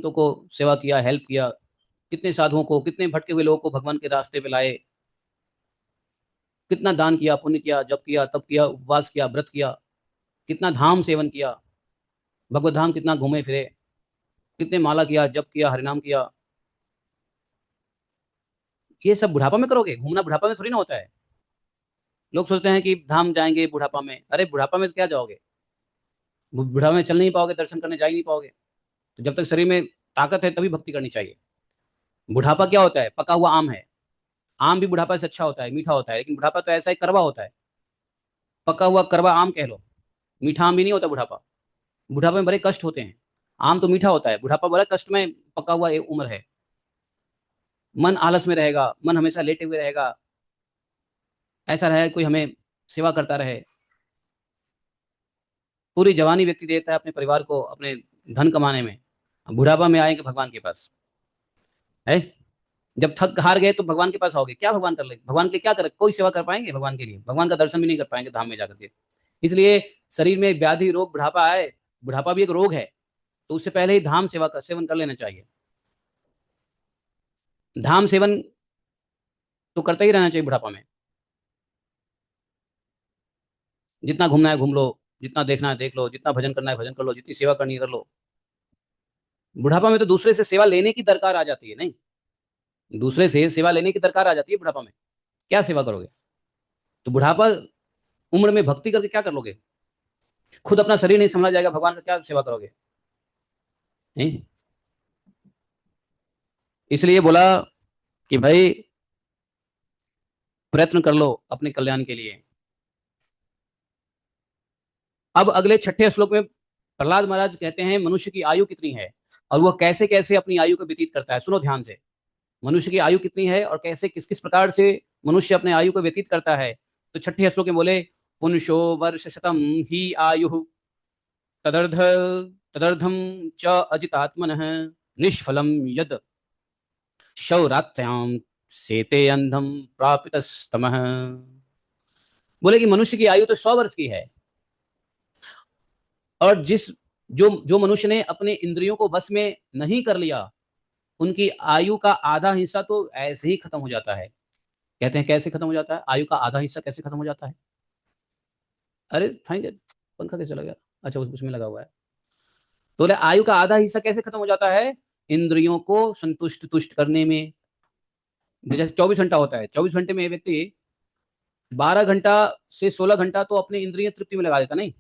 संतों को सेवा किया, हेल्प किया, कितने साधुओं को, कितने भटके हुए लोगों को भगवान के रास्ते पे लाए, कितना दान किया, पुण्य किया, जप किया, तप किया, उपवास किया, व्रत किया, कितना धाम सेवन किया, भगवत धाम कितना घूमे फिरे, कितने माला किया, जप किया, हरिनाम किया। ये सब बुढ़ापा में करोगे? घूमना बुढ़ापा में थोड़ी ना होता है। लोग सोचते हैं कि धाम जाएंगे बुढ़ापा में। अरे बुढ़ापा में क्या जाओगे? बुढ़ापा में चल नहीं पाओगे, दर्शन करने जा ही नहीं पाओगे। तो जब तक शरीर में ताकत है तभी भक्ति करनी चाहिए। बुढ़ापा क्या होता है? पका हुआ आम है। आम भी बुढ़ापा से अच्छा होता है, मीठा होता है, लेकिन बुढ़ापा तो ऐसा ही कड़वा होता है। पका हुआ कड़वा आम कह लो, मीठा आम भी नहीं होता बुढ़ापा। बुढ़ापा में बड़े कष्ट होते हैं। आम तो मीठा होता है, बुढ़ापा बड़ा कष्ट में पका हुआ एक उम्र है। मन आलस में रहेगा, मन हमेशा लेटे हुए रहेगा, ऐसा रहे कोई हमें सेवा करता रहे। पूरी जवानी व्यक्ति देता है अपने परिवार को, अपने धन कमाने में। बुढ़ापा में आएंगे भगवान के पास है। जब थक हार गए तो भगवान के पास आओगे, क्या भगवान कर ले? भगवान के लिए क्या कर, कोई सेवा कर पाएंगे? भगवान के लिए भगवान का दर्शन भी नहीं कर पाएंगे धाम में जाकर के। इसलिए शरीर में व्याधि, रोग, बुढ़ापा आए, बुढ़ापा भी एक रोग है, तो उससे पहले ही धाम सेवा का सेवन कर लेना चाहिए। धाम सेवन तो करते ही रहना चाहिए बुढ़ापा में। जितना घूमना है घूम लो, जितना देखना है देख लो, जितना भजन करना है भजन कर लो, जितनी सेवा करनी है कर लो। बुढ़ापा में तो दूसरे से सेवा लेने की दरकार आ जाती है। नहीं, दूसरे से सेवा लेने की दरकार आ जाती है बुढ़ापा में। क्या सेवा करोगे? तो बुढ़ापा उम्र में भक्ति करके क्या कर लोगे? खुद अपना शरीर नहीं संभला जाएगा, भगवान का क्या सेवा करोगे? नहीं। इसलिए बोला कि भाई प्रयत्न कर लो अपने कल्याण के लिए। अब अगले छठे श्लोक में प्रहलाद महाराज कहते हैं मनुष्य की आयु कितनी है और वह कैसे कैसे अपनी आयु को व्यतीत करता है। सुनो ध्यान से, मनुष्य की आयु कितनी है और कैसे किस किस प्रकार से मनुष्य अपने आयु को व्यतीत करता है। तो छठे श्लोक में बोले, पुरुषो वर्ष शतम ही आयु तदर्ध तदर्धम च अजितात्मनः निष्फलम यद शौरात्याम सेते अंधम प्रापितस्तमः। बोले कि मनुष्य की आयु तो 100 वर्ष की है, और जिस जो जो मनुष्य ने अपने इंद्रियों को बस में नहीं कर लिया, उनकी आयु का आधा हिस्सा तो ऐसे ही खत्म हो जाता है। कहते हैं कैसे खत्म हो जाता है? आयु का आधा हिस्सा कैसे खत्म हो जाता है? अरे फाइन, पंखा कैसे लगा? अच्छा, उसमें लगा हुआ है। तो बोले आयु का आधा हिस्सा कैसे खत्म हो जाता है? इंद्रियों को संतुष्ट तुष्ट करने में। जैसे 24 घंटा होता है, 24 घंटे में व्यक्ति 12 घंटा से 16 घंटा तो अपने इंद्रिय तृप्ति में लगा देता। नहीं,